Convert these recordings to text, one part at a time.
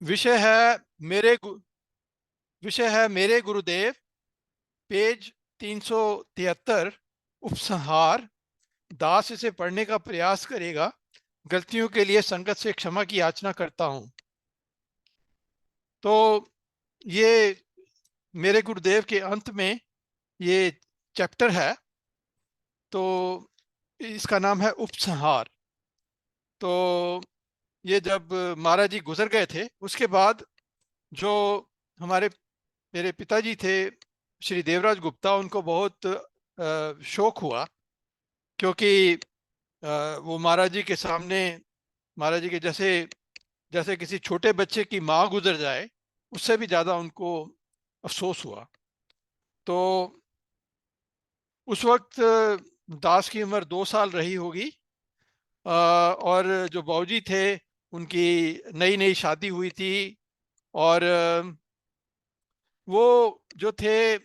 विषय है मेरे गु- विषय है मेरे गुरुदेव, पेज 373। उपसंहार। दास इसे पढ़ने का प्रयास करेगा। गलतियों के लिए संगत से क्षमा की याचना करता हूं। तो ये मेरे गुरुदेव के अंत में ये चैप्टर है। तो इसका नाम है उपसंहार। तो ये जब महाराज जी गुजर गए थे उसके बाद जो हमारे मेरे पिताजी थे श्री देवराज गुप्ता, उनको बहुत शौक हुआ, क्योंकि वो महाराज जी के सामने, महाराज जी के जैसे जैसे किसी छोटे बच्चे की माँ गुजर जाए उससे भी ज्यादा उनको अफसोस हुआ। तो उस वक्त दास की उम्र 2 साल रही होगी। और जो बाबूजी थे उनकी नई नई शादी हुई थी। और वो जो थे,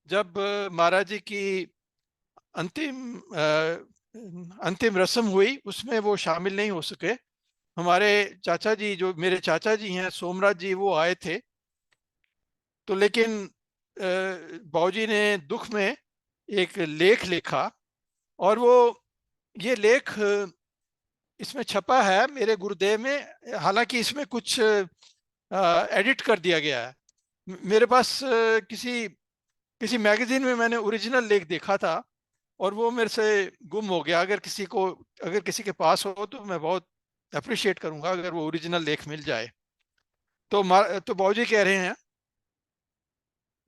जब महाराज जी की अंतिम अंतिम रस्म हुई उसमें वो शामिल नहीं हो सके। हमारे चाचा जी, जो मेरे चाचा जी हैं सोमराज जी, वो आए थे। तो लेकिन बाबूजी ने दुख में एक लेख लिखा, और वो ये लेख इसमें छपा है मेरे गुरुदेव में। हालांकि इसमें कुछ एडिट कर दिया गया है। मेरे पास किसी किसी मैगजीन में मैंने ओरिजिनल लेख देखा था, और वो मेरे से गुम हो गया। अगर किसी के पास हो तो मैं बहुत अप्रिशिएट करूंगा अगर वो ओरिजिनल लेख मिल जाए। तो बाबूजी कह रहे हैं,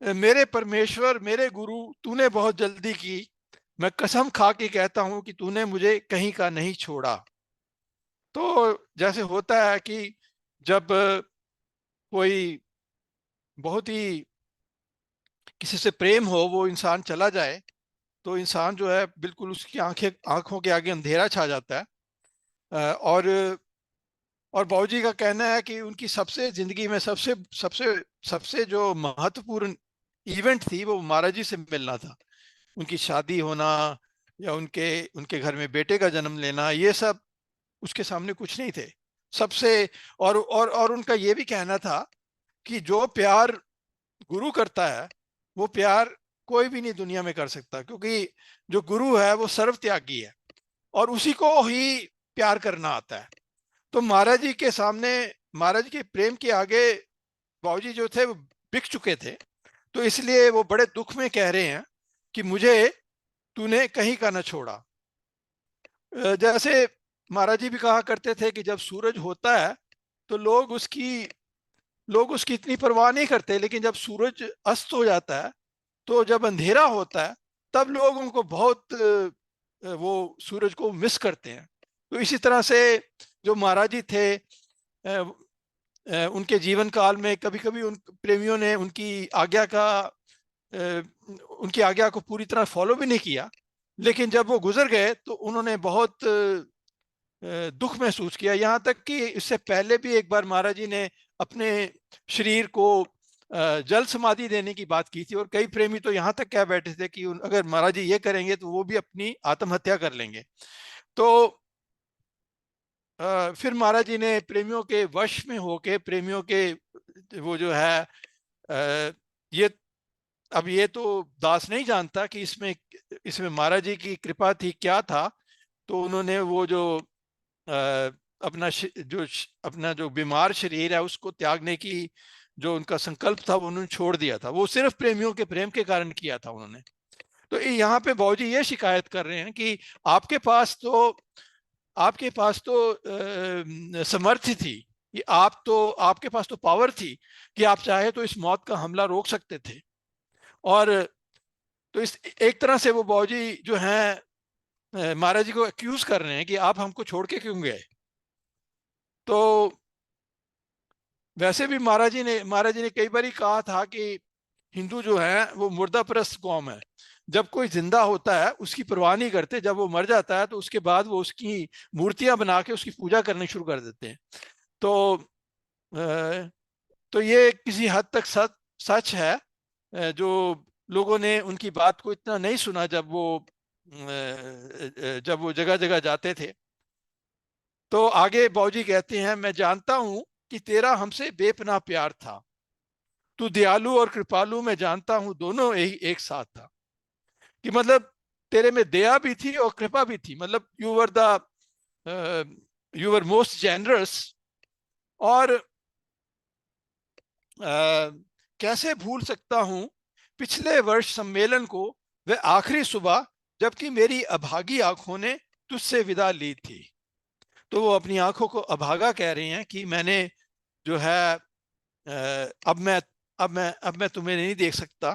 मेरे परमेश्वर, मेरे गुरु, तूने बहुत जल्दी की। मैं कसम खा के कहता हूं कि तूने मुझे कहीं का नहीं छोड़ा। तो जैसे होता है कि जब कोई बहुत ही किसी से प्रेम हो, वो इंसान चला जाए, तो इंसान जो है बिल्कुल उसकी आंखों के आगे अंधेरा छा जाता है। और बाबूजी का कहना है कि उनकी सबसे जिंदगी में सबसे सबसे सबसे जो महत्वपूर्ण इवेंट थी वो महाराज जी से मिलना था। उनकी शादी होना या उनके उनके घर में बेटे का जन्म लेना, ये सब उसके सामने कुछ नहीं थे। सबसे और उनका ये भी कहना था कि जो प्यार गुरु करता है वो प्यार कोई भी नहीं दुनिया में कर सकता, क्योंकि जो गुरु है वो सर्व त्यागी है और उसी को ही प्यार करना आता है। तो महाराज जी के सामने, महाराज के प्रेम के आगे बाबूजी जो थे वो बिक चुके थे। तो इसलिए वो बड़े दुख में कह रहे हैं कि मुझे तूने कहीं का न छोड़ा। जैसे महाराज जी भी कहा करते थे कि जब सूरज होता है तो लोग उसकी इतनी परवाह नहीं करते, लेकिन जब सूरज अस्त हो जाता है, तो जब अंधेरा होता है, तब लोग उनको बहुत वो सूरज को मिस करते हैं। तो इसी तरह से जो महाराज जी थे, उनके जीवन काल में कभी कभी उन प्रेमियों ने उनकी आज्ञा को पूरी तरह फॉलो भी नहीं किया। लेकिन जब वो गुजर गए तो उन्होंने बहुत दुख महसूस किया। यहाँ तक कि इससे पहले भी एक बार महाराज जी ने अपने शरीर को जल समाधि देने की बात की थी, और कई प्रेमी तो यहाँ तक कह बैठे थे कि अगर महाराज जी ये करेंगे तो वो भी अपनी आत्महत्या कर लेंगे। तो फिर महाराज जी ने प्रेमियों के वश में होके, प्रेमियों के वो जो है ये, अब ये तो दास नहीं जानता कि इसमें इसमें महाराज जी की कृपा थी क्या था। तो उन्होंने वो जो अपना जो बीमार शरीर है उसको त्यागने की जो उनका संकल्प था वो उन्होंने छोड़ दिया था। वो सिर्फ प्रेमियों के प्रेम के कारण किया था उन्होंने। तो यहाँ पे बाबूजी ये शिकायत कर रहे हैं कि आपके पास तो आपके पास तो समर्थ थी, कि आपके पास तो पावर थी कि आप चाहे तो इस मौत का हमला रोक सकते थे। और तो इस एक तरह से वो बाबूजी जो हैं महाराज जी को एक्यूज कर रहे हैं कि आप हमको छोड़ के क्यों गए। तो वैसे भी महाराज जी ने कई बार कहा था कि हिंदू जो है वो मुर्दा परस्त कौम है। जब कोई जिंदा होता है उसकी परवाह नहीं करते, जब वो मर जाता है तो उसके बाद वो उसकी मूर्तियां बना के उसकी पूजा करनी शुरू कर देते हैं। तो तो ये किसी हद तक सच है। जो लोगों ने उनकी बात को इतना नहीं सुना जब वो जगह जगह जाते थे। तो आगे बाबूजी कहते हैं, मैं जानता हूं कि तेरा हमसे बेपनाह प्यार था। तू दयालु और कृपालु मैं जानता हूं, दोनों एक साथ था। कि मतलब तेरे में दया भी थी और कृपा भी थी, मतलब यू वर मोस्ट जेनरस। और कैसे भूल सकता हूं पिछले वर्ष सम्मेलन को, वह आखिरी सुबह जबकि मेरी अभागी आंखों ने तुझसे विदा ली थी। तो वो अपनी आंखों को अभागा कह रही हैं कि मैंने जो है अब मैं तुम्हें नहीं देख सकता।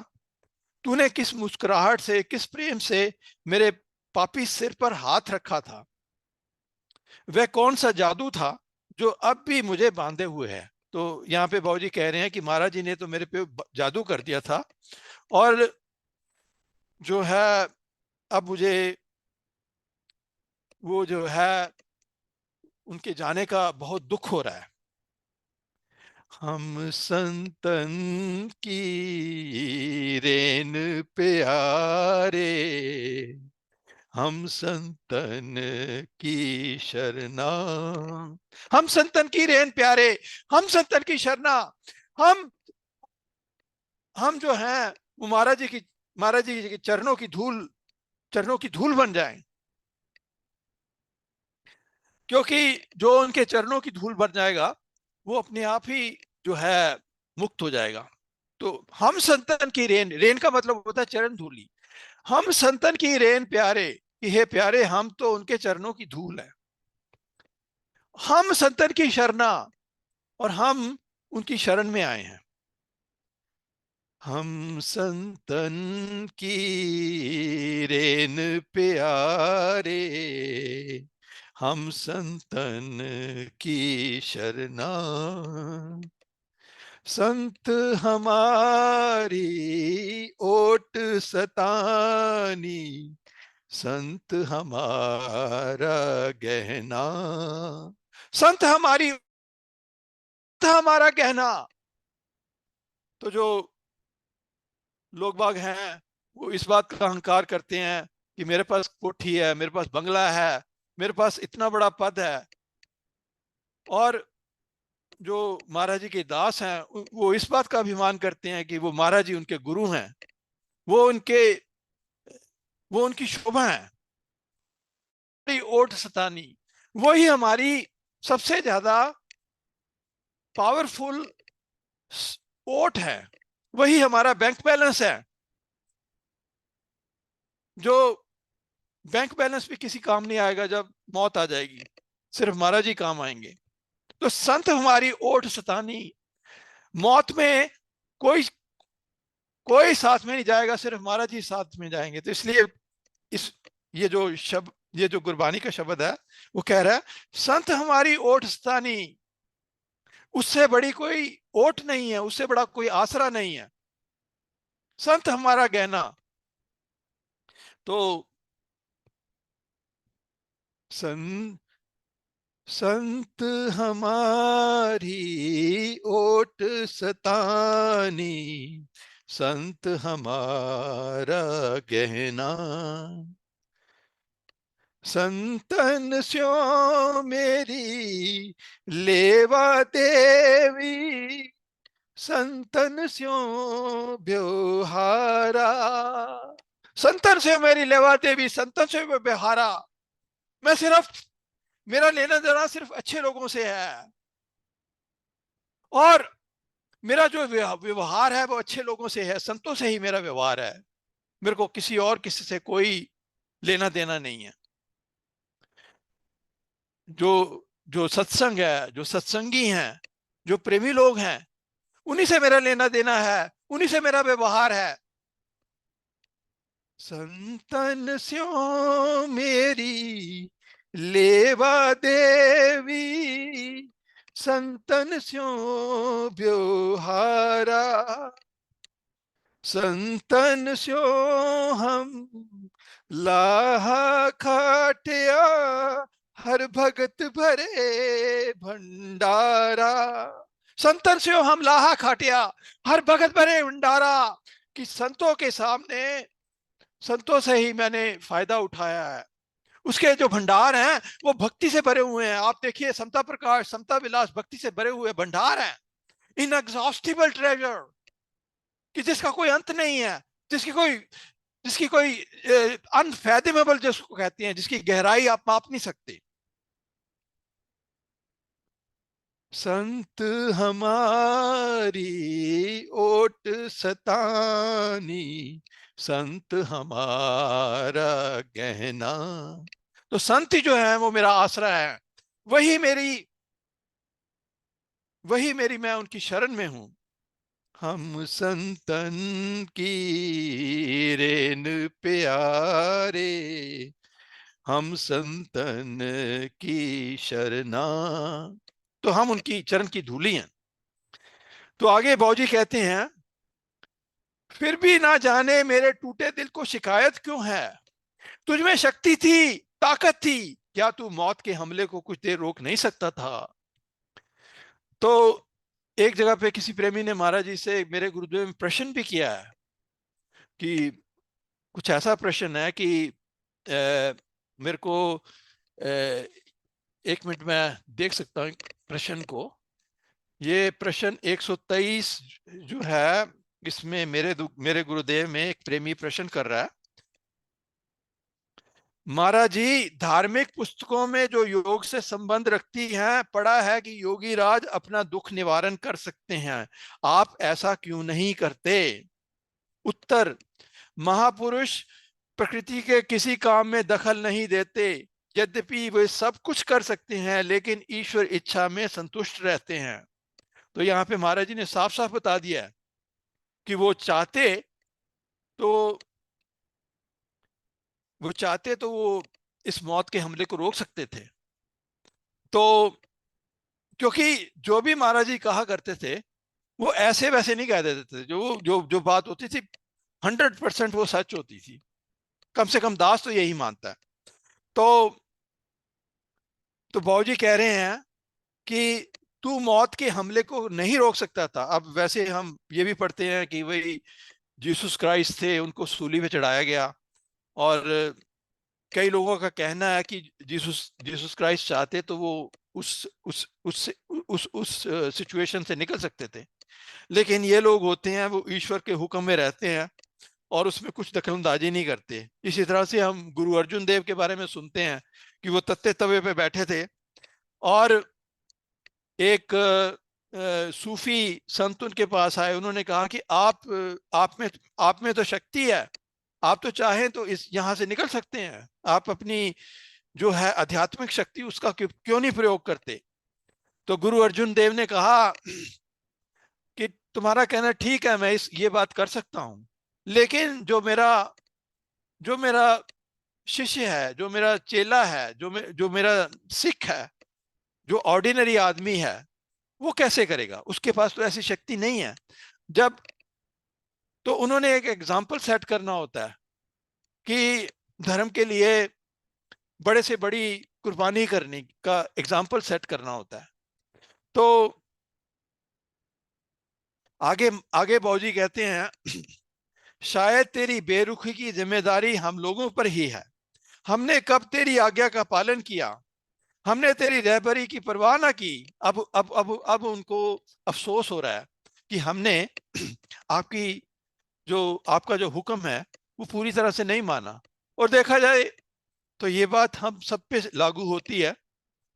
तूने किस मुस्कुराहट से, किस प्रेम से मेरे पापी सिर पर हाथ रखा था। वह कौन सा जादू था जो अब भी मुझे बांधे हुए है। तो यहाँ पे बाबूजी कह रहे हैं कि महाराज जी ने तो मेरे पे जादू कर दिया था, और जो है अब मुझे वो जो है उनके जाने का बहुत दुख हो रहा है। हम संतन की रेन प्यारे, हम संतन की शरणा, हम संतन की रेन प्यारे, हम संतन की शरणा। हम हम जो हैं वो महाराज जी के चरणों की धूल बन जाएं। क्योंकि जो उनके चरणों की धूल बन जाएगा वो अपने आप ही जो है मुक्त हो जाएगा। तो हम संतन की रेन, रेन का मतलब होता है चरण धूली। हम संतन की रेन प्यारे, कि हे प्यारे हम तो उनके चरणों की धूल है। हम संतन की शरणा, और हम उनकी शरण में आए हैं। हम संतन की रेन प्यारे, हम संतन की शरणा। संत हमारी ओट सतानी, संत हमारा गहना। संत हमारा गहना। तो जो लोग बाग हैं वो इस बात का अहंकार करते हैं कि मेरे पास कोठी है, मेरे पास बंगला है, मेरे पास इतना बड़ा पद है। और जो महाराज जी के दास हैं वो इस बात का अभिमान करते हैं कि वो महाराज जी उनके गुरु हैं, वो उनके वो उनकी शोभा है। हमारी ओट सतानी, वही हमारी सबसे ज्यादा पावरफुल ओट है, वही हमारा बैंक बैलेंस है। जो बैंक बैलेंस भी किसी काम नहीं आएगा जब मौत आ जाएगी, सिर्फ महाराज जी काम आएंगे। तो संत हमारी ओट सतानी, मौत में कोई कोई साथ में नहीं जाएगा, सिर्फ महाराज जी साथ में जाएंगे। तो इसलिए इस ये जो गुरबानी का शब्द है वो कह रहा है संत हमारी ओट सतानी। उससे बड़ी कोई ओट नहीं है, उससे बड़ा कोई आसरा नहीं है। संत हमारा गहना। तो सन संत हमारी ओट सतानी, संत हमारा गहना। संतन स्यो मेरी लेवा देवी, संतन स्यो ब्योहारा। संतन से मेरी लेवा देवी, संतन से ब्योहारा। मैं सिर्फ, मेरा लेना देना सिर्फ अच्छे लोगों से है, और मेरा जो व्यवहार है वो अच्छे लोगों से है, संतों से ही मेरा व्यवहार है। मेरे को किसी से कोई लेना देना नहीं है। जो जो सत्संग है, जो सत्संगी हैं, जो प्रेमी लोग हैं, उन्हीं से मेरा लेना देना है, उन्हीं से मेरा व्यवहार है। संतन स्यो मेरी लेवा देवी, संतन स्यो ब्योहारा। संतन स्यो हम लाहा खाटिया, हर भगत भरे भंडारा। संतन स्यो हम लाहा खाटिया, हर भगत भरे भंडारा। कि संतों के सामने, संतों से ही मैंने फायदा उठाया है। उसके जो भंडार हैं वो भक्ति से भरे हुए हैं। आप देखिए, समता प्रकाश, समता विलास भक्ति से भरे हुए भंडार हैं, इनएग्जॉस्टिबल ट्रेजर, कि जिसका कोई अंत नहीं है, जिसकी कोई जिसकी कोई अनफैथमेबल जिसको कहते हैं, जिसकी गहराई आप माप नहीं सकते। संत हमारी ओट सतानी, संत हमारा गहना। तो संत जो है वो मेरा आसरा है, वही मेरी मैं उनकी शरण में हूं। हम संतन की रेन प्यारे, हम संतन की शरणा। तो हम उनकी चरण की धूली हैं। तो आगे बाबूजी कहते हैं, फिर भी ना जाने मेरे टूटे दिल को शिकायत क्यों है। तुझ में शक्ति थी, ताकत थी, क्या तू मौत के हमले को कुछ देर रोक नहीं सकता था। तो एक जगह पे किसी प्रेमी ने महाराज जी से मेरे गुरुदेव में प्रश्न भी किया है, कि कुछ ऐसा प्रश्न है कि मेरे को 1 मिनट में देख सकता हूँ प्रश्न को। ये प्रश्न 123 जो है, इसमें मेरे गुरुदेव में एक प्रेमी प्रश्न कर रहा है, महाराज जी धार्मिक पुस्तकों में जो योग से संबंध रखती हैं, पढ़ा है कि योगी राज अपना दुख निवारण कर सकते हैं, आप ऐसा क्यों नहीं करते। उत्तर, महापुरुष प्रकृति के किसी काम में दखल नहीं देते, यद्यपि वे सब कुछ कर सकते हैं लेकिन ईश्वर इच्छा में संतुष्ट रहते हैं। तो यहाँ पे महाराज जी ने साफ साफ बता दिया है कि तो वो चाहते तो वो इस मौत के हमले को रोक सकते थे। तो क्योंकि जो भी महाराज जी कहा करते थे वो ऐसे वैसे नहीं कह देते थे, जो जो जो बात होती थी 100% वो सच होती थी। कम से कम दास तो यही मानता है। तो बाबूजी कह रहे हैं कि तू मौत के हमले को नहीं रोक सकता था। अब वैसे हम ये भी पढ़ते हैं कि वही जीसस क्राइस्ट थे, उनको सूली पे चढ़ाया गया, और कई लोगों का कहना है कि जीसस जीसस क्राइस्ट चाहते तो वो उस सिचुएशन से निकल सकते थे। लेकिन ये लोग होते हैं वो ईश्वर के हुक्म में रहते हैं और उसमें कुछ दखलंदाजी नहीं करते। इसी तरह से हम गुरु अर्जुन देव के बारे में सुनते हैं कि वो तत्ते तवे पे बैठे थे, और एक सूफी संत उनके पास आए, उन्होंने कहा कि आप में तो शक्ति है, आप तो चाहें तो इस यहां से निकल सकते हैं, आप अपनी जो है आध्यात्मिक शक्ति उसका क्यों नहीं प्रयोग करते। तो गुरु अर्जुन देव ने कहा कि तुम्हारा कहना ठीक है, मैं ये बात कर सकता हूं, लेकिन जो मेरा शिष्य है, जो मेरा चेला है, जो मेरा सिख है, जो ऑर्डिनरी आदमी है, वो कैसे करेगा, उसके पास तो ऐसी शक्ति नहीं है। जब तो उन्होंने एक एग्जाम्पल सेट करना होता है कि धर्म के लिए बड़े से बड़ी कुर्बानी करने का एग्जाम्पल सेट करना होता है। तो आगे आगे बाबूजी कहते हैं, शायद तेरी बेरुखी की जिम्मेदारी हम लोगों पर ही है। हमने कब तेरी आज्ञा का पालन किया, हमने तेरी रहबरी की परवाह ना की। अब उनको अफसोस हो रहा है कि हमने आपकी जो आपका जो हुक्म है वो पूरी तरह से नहीं माना। और देखा जाए तो ये बात हम सब पे लागू होती है,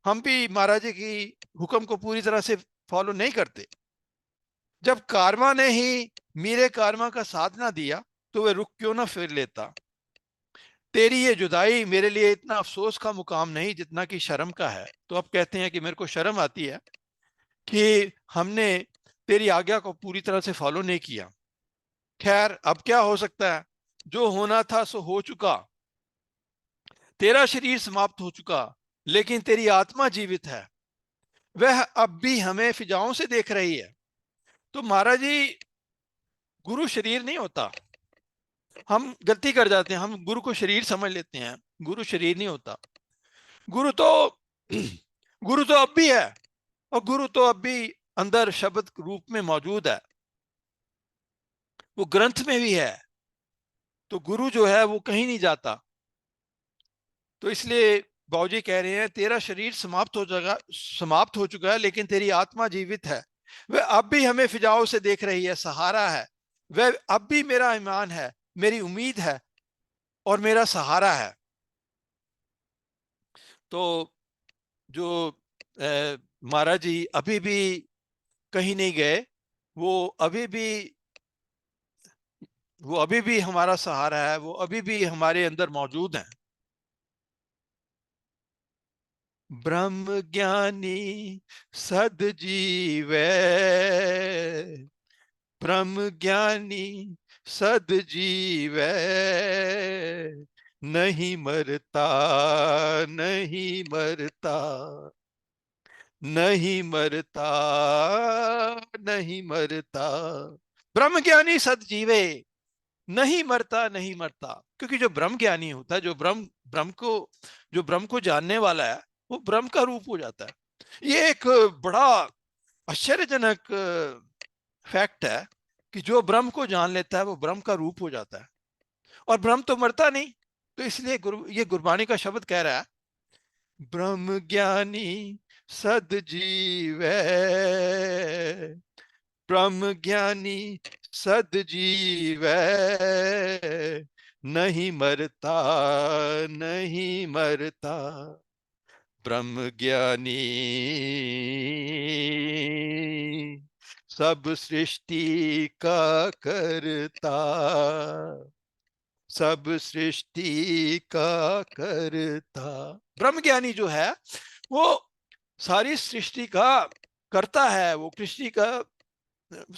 हम भी महाराज जी की हुक्म को पूरी तरह से फॉलो नहीं करते। जब कारवा ने ही मेरे कारवा का साथ ना दिया तो वे रुक क्यों ना फिर लेता। तेरी ये जुदाई मेरे लिए इतना अफसोस का मुकाम नहीं जितना कि शर्म का है। तो अब कहते हैं कि मेरे को शर्म आती है कि हमने तेरी आज्ञा को पूरी तरह से फॉलो नहीं किया। खैर अब क्या हो सकता है, जो होना था सो हो चुका। तेरा शरीर समाप्त हो चुका, लेकिन तेरी आत्मा जीवित है, वह अब भी हमें फिजाओं से देख रही है। तो महाराज जी, गुरु शरीर नहीं होता। हम गलती कर जाते हैं, हम गुरु को शरीर समझ लेते हैं। गुरु शरीर नहीं होता। गुरु तो गुरु तो अब भी है, और गुरु तो अब भी अंदर शब्द रूप में मौजूद है, वो ग्रंथ में भी है। तो गुरु जो है वो कहीं नहीं जाता। तो इसलिए बाबूजी कह रहे हैं तेरा शरीर समाप्त हो चुका है, लेकिन तेरी आत्मा जीवित है। वह अब भी हमें फिजाओं से देख रही है, सहारा है। वह अब भी मेरा ईमान है, मेरी उम्मीद है और मेरा सहारा है। तो जो महाराज जी अभी भी कहीं नहीं गए, वो अभी भी वो अभी भी हमारा सहारा है, वो अभी भी हमारे अंदर मौजूद हैं। ब्रह्म ज्ञानी सदजीवै, ब्रह्म ज्ञानी सदजीवै, नहीं मरता, नहीं मरता, नहीं मरता, नहीं मरता। ब्रह्म ज्ञानी सदजीवे, नहीं मरता, नहीं मरता। क्योंकि जो ब्रह्म ज्ञानी होता है, जो ब्रह्म ब्रह्म को जानने वाला है, वो ब्रह्म का रूप हो जाता है। ये एक बड़ा आश्चर्यजनक फैक्ट है कि जो ब्रह्म को जान लेता है वो ब्रह्म का रूप हो जाता है। और ब्रह्म तो मरता नहीं। तो इसलिए ये गुरबानी का शब्द कह रहा है, ब्रह्म ज्ञानी सदजीवै, ब्रह्म ज्ञानी सदजीवै, नहीं मरता, नहीं मरता। ब्रह्म ज्ञानी सब सृष्टि का करता, सब सृष्टि का करता। ब्रह्म ज्ञानी जो है वो सारी सृष्टि का करता है, वो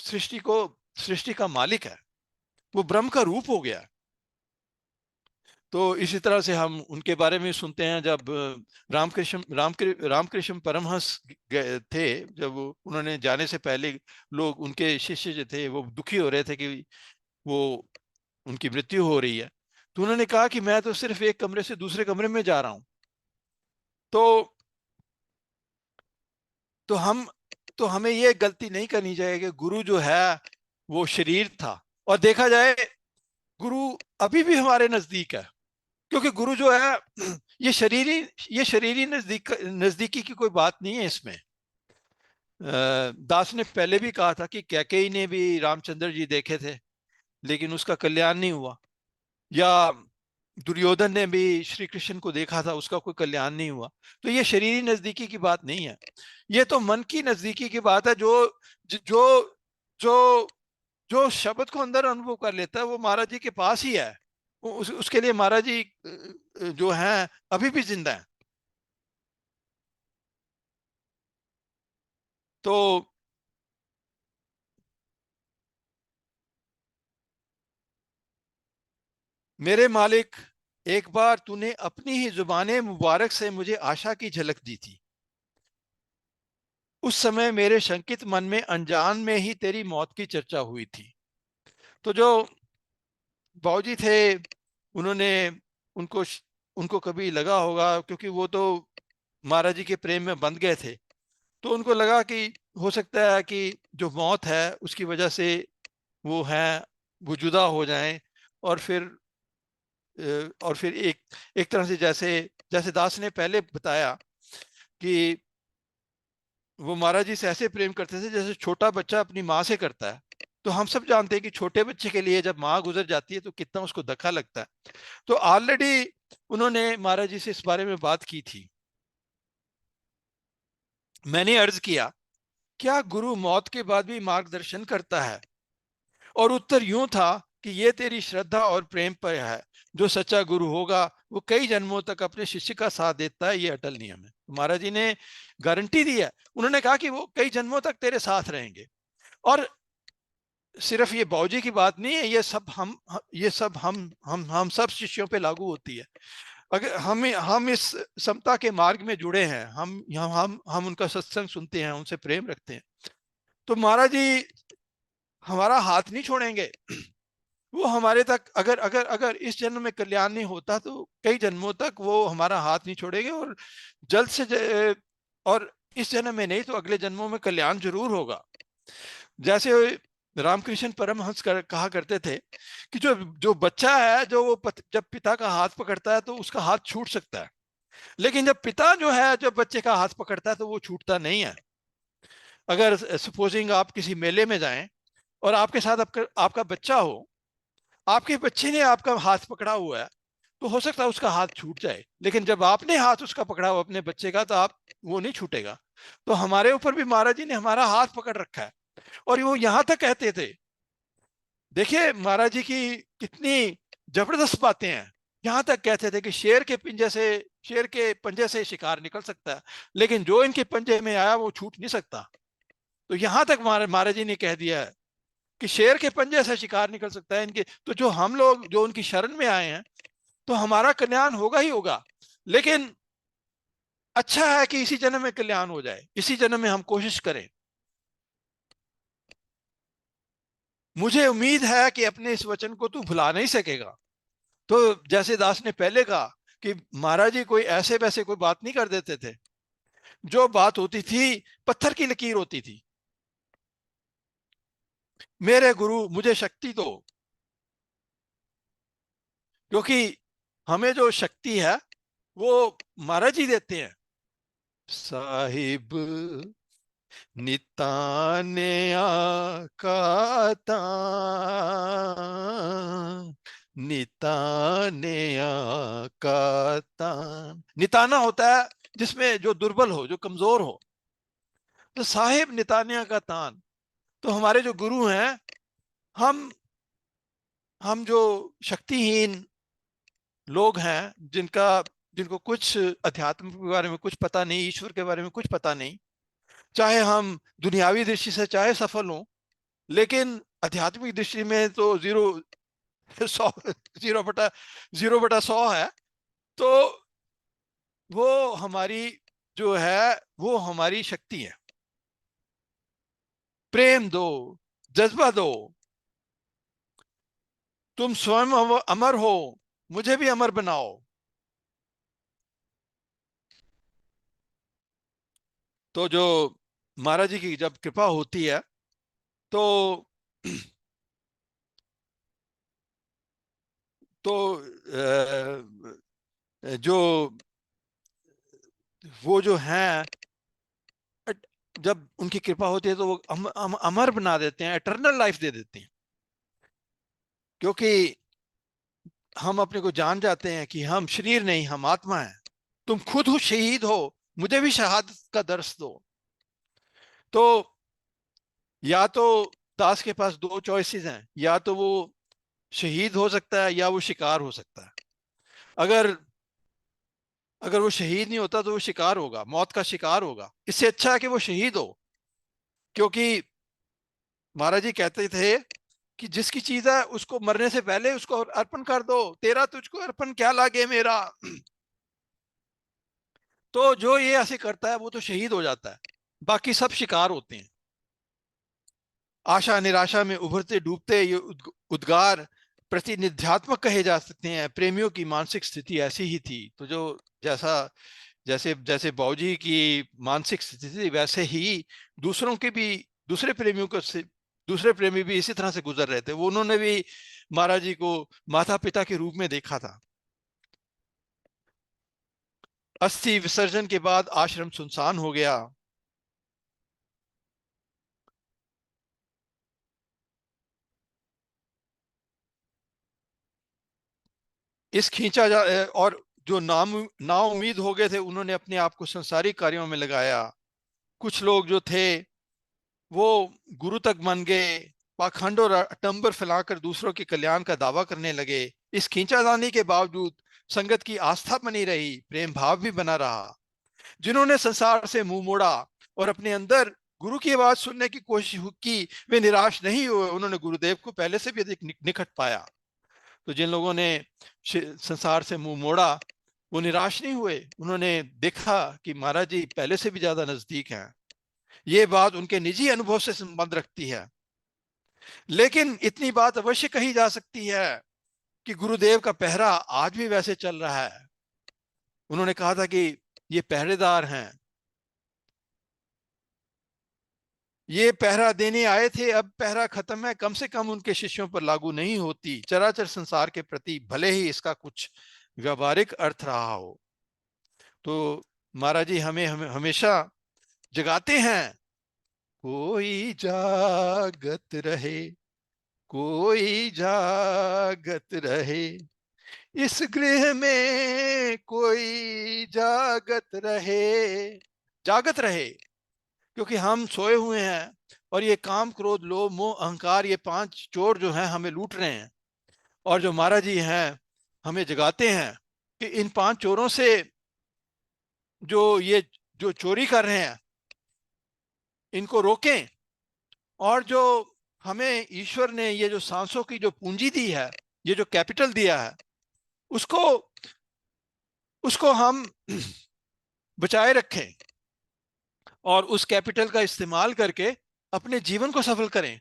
सृष्टि को सृष्टि का मालिक है, वो ब्रह्म का रूप हो गया। तो इसी तरह से हम उनके बारे में सुनते हैं, जब रामकृष्ण परमहंस गए थे, जब उन्होंने जाने से पहले लोग, उनके शिष्य जो थे, वो दुखी हो रहे थे कि वो उनकी मृत्यु हो रही है। तो उन्होंने कहा कि मैं तो सिर्फ एक कमरे से दूसरे कमरे में जा रहा हूं। तो तो हम तो हमें ये गलती नहीं करनी चाहिए कि गुरु जो है वो शरीर था। और देखा जाए, गुरु अभी भी हमारे नजदीक है, क्योंकि गुरु जो है ये शरीरी नजदीकी की कोई बात नहीं है इसमें। दास ने पहले भी कहा था कि कैकेयी ने भी रामचंद्र जी देखे थे, लेकिन उसका कल्याण नहीं हुआ। या दुर्योधन ने भी श्री कृष्ण को देखा था, उसका कोई कल्याण नहीं हुआ। तो ये शरीरी नजदीकी की बात नहीं है, ये तो मन की नजदीकी की बात है। जो जो जो शब्द को अंदर अनुभव कर लेता है वो महाराज जी के पास ही है। उसके लिए महाराज जी जो हैं अभी भी जिंदा हैं। तो मेरे मालिक, एक बार तूने अपनी ही जुबाने मुबारक से मुझे आशा की झलक दी थी। उस समय मेरे शंकित मन में अनजान में ही तेरी मौत की चर्चा हुई थी। तो जो बाबूजी थे, उन्होंने उनको उनको कभी लगा होगा, क्योंकि वो तो महाराज जी के प्रेम में बंध गए थे। तो उनको लगा कि हो सकता है कि जो मौत है उसकी वजह से वो है वो जुदा हो जाएं। और फिर और फिर एक तरह से, जैसे जैसे दास ने पहले बताया कि वो महाराज जी से ऐसे प्रेम करते थे जैसे छोटा बच्चा अपनी माँ से करता है। तो हम सब जानते हैं कि छोटे बच्चे के लिए जब माँ गुजर जाती है तो कितना उसको धक्का लगता है। तो ऑलरेडी उन्होंने महाराज जी से इस बारे में बात की थी। मैंने अर्ज किया, क्या गुरु मौत के बाद भी मार्गदर्शन करता है? और उत्तर यूं था कि ये तेरी श्रद्धा और प्रेम पर है। जो सच्चा गुरु होगा वो कई जन्मों तक अपने शिष्य का साथ देता है, ये अटल नियम है। महाराज जी ने गारंटी दी है, उन्होंने कहा कि वो कई जन्मों तक तेरे साथ रहेंगे। और सिर्फ ये बाबूजी की बात नहीं है, ये सब हम सब शिष्यों पे लागू होती है। अगर हम इस समता के मार्ग में जुड़े हैं, हम उनका सत्संग सुनते हैं, उनसे प्रेम रखते हैं, तो महाराज जी हमारा हाथ नहीं छोड़ेंगे। वो हमारे तक, अगर अगर अगर इस जन्म में कल्याण नहीं होता तो कई जन्मों तक वो हमारा हाथ नहीं छोड़ेंगे। और जल्द से और इस जन्म में नहीं तो अगले जन्मों में कल्याण जरूर होगा। जैसे रामकृष्ण परमहंस कहा करते थे कि जो जो बच्चा है, जो जब पिता का हाथ पकड़ता है तो उसका हाथ छूट सकता है, लेकिन जब पिता जो है जब बच्चे का हाथ पकड़ता है तो वो छूटता नहीं है। अगर सपोजिंग आप किसी मेले में जाएं और आपके साथ आपका आपका बच्चा हो, आपके बच्चे ने आपका हाथ पकड़ा हुआ है, तो हो सकता है उसका हाथ छूट जाए, लेकिन जब आपने हाथ उसका पकड़ा हुआ अपने बच्चे का, तो आप वो नहीं छूटेगा। तो हमारे ऊपर भी महाराज जी ने हमारा हाथ पकड़ रखा है। और वो यहां तक कहते थे, देखिए महाराज जी की कितनी जबरदस्त बातें हैं। यहां तक कहते थे कि शेर के पंजे से शिकार निकल सकता है, लेकिन जो इनके पंजे में आया वो छूट नहीं सकता। तो यहां तक महाराज जी ने कह दिया है कि शेर के पंजे से शिकार निकल सकता है इनके, तो जो हम लोग जो उनकी शरण में आए हैं, तो हमारा कल्याण होगा ही होगा। लेकिन अच्छा है कि इसी जन्म में कल्याण हो जाए, इसी जन्म में हम कोशिश करें। मुझे उम्मीद है कि अपने इस वचन को तू भुला नहीं सकेगा। तो जैसे दास ने पहले कहा कि महाराज जी कोई ऐसे वैसे कोई बात नहीं कर देते थे। जो बात होती थी पत्थर की लकीर होती थी। मेरे गुरु मुझे शक्ति दो, क्योंकि हमें जो शक्ति है वो महाराज जी देते हैं। साहिब निताने आकाता, निताने आकाता। निताना होता है जिसमें जो दुर्बल हो, जो कमजोर हो। तो साहिब नितानिया का तान, तो हमारे जो गुरु हैं, हम हम जो शक्तिहीन लोग हैं, जिनको कुछ अध्यात्म के बारे में कुछ पता नहीं, ईश्वर के बारे में कुछ पता नहीं, चाहे हम दुनियावी दृष्टि से चाहे सफल हों, लेकिन आध्यात्मिक दृष्टि में तो जीरो, 100, 0/100 है। तो वो हमारी जो है वो हमारी शक्ति है। प्रेम दो, जज्बा दो। तुम स्वयं अमर हो, मुझे भी अमर बनाओ। तो जो महाराज जी की जब कृपा होती है, तो तो जो वो जो है, जब उनकी कृपा होती है तो वो अमर बना देते हैं, एटर्नल लाइफ दे देते हैं। क्योंकि हम अपने को जान जाते हैं कि हम शरीर नहीं, हम आत्मा है। तुम खुद हो शहीद हो, मुझे भी शहादत का दर्श दो। तो या तो दास के पास दो चॉइसेस हैं, या तो वो शहीद हो सकता है या वो शिकार हो सकता है। अगर अगर वो शहीद नहीं होता तो वो शिकार होगा, मौत का शिकार होगा। इससे अच्छा है कि वो शहीद हो। क्योंकि महाराज जी कहते थे कि जिसकी चीज है उसको मरने से पहले उसको अर्पण कर दो, तेरा तुझको अर्पण क्या लागे मेरा। तो जो ये ऐसे करता है वो तो शहीद हो जाता है, बाकी सब शिकार होते हैं। आशा निराशा में उभरते डूबते ये उद्गार प्रतिनिध्यात्मक कहे जा सकते हैं। प्रेमियों की मानसिक स्थिति ऐसी ही थी। तो जो जैसा जैसे जैसे बाबूजी की मानसिक स्थिति थी, वैसे ही दूसरों के भी, दूसरे प्रेमियों को से दूसरे प्रेमी भी इसी तरह से गुजर रहे थे। वो उन्होंने भी महाराज जी को माता पिता के रूप में देखा था। अस्थि विसर्जन के बाद आश्रम सुनसान हो गया। इस खींचा जा और जो ना उम्मीद हो गए थे, उन्होंने अपने आप को संसारिक कार्यों में लगाया। कुछ लोग जो थे वो गुरु तक मन गए, पाखंड और अटंबर फैलाकर दूसरों के कल्याण का दावा करने लगे। इस खींचातानी के बावजूद संगत की आस्था बनी रही, प्रेम भाव भी बना रहा। जिन्होंने संसार से मुंह मोड़ा और अपने अंदर गुरु की आवाज सुनने की कोशिश की, वे निराश नहीं हुए। उन्होंने गुरुदेव को पहले से भी अधिक निकट पाया। तो जिन लोगों ने संसार से मुंह मोड़ा, वो निराश नहीं हुए। उन्होंने देखा कि महाराज जी पहले से भी ज्यादा नजदीक हैं। ये बात उनके निजी अनुभव से संबंध रखती है। लेकिन इतनी बात अवश्य कही जा सकती है कि गुरुदेव का पहरा आज भी वैसे चल रहा है। उन्होंने कहा था कि ये पहरेदार हैं, ये पहरा देने आए थे, अब पहरा खत्म है, कम से कम उनके शिष्यों पर लागू नहीं होती। चराचर संसार के प्रति भले ही इसका कुछ व्यवहारिक अर्थ रहा हो। तो महाराज जी हमें हमेशा जगाते हैं, कोई जागत रहे, कोई जागत रहे, इस गृह में कोई जागत रहे, जागत रहे, क्योंकि हम सोए हुए हैं और ये काम क्रोध लोभ मोह अहंकार, ये पांच चोर जो हैं हमें लूट रहे हैं। और जो महाराज जी हैं हमें जगाते हैं कि इन पांच चोरों से, जो ये जो चोरी कर रहे हैं, इनको रोकें। और जो हमें ईश्वर ने ये जो सांसों की जो पूंजी दी है, ये जो कैपिटल दिया है, उसको उसको हम बचाए रखें और उस कैपिटल का इस्तेमाल करके अपने जीवन को सफल करें।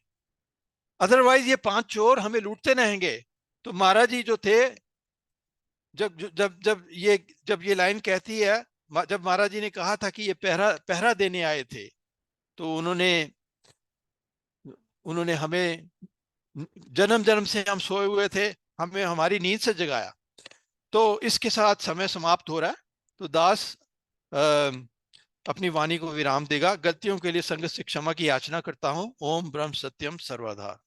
अदरवाइज ये पांच चोर हमें लूटते रहेंगे। तो महाराज जी जो थे, जब जब जब ये लाइन कहती है, जब महाराज जी ने कहा था कि ये पहरा पहरा देने आए थे, तो उन्होंने उन्होंने हमें, जन्म जन्म से हम सोए हुए थे, हमें हमारी नींद से जगाया। तो इसके साथ समय समाप्त हो रहा है। तो दास अपनी वाणी को विराम देगा। गलतियों के लिए संगत से क्षमा की याचना करता हूं। ओम ब्रह्म सत्यम सर्वधा।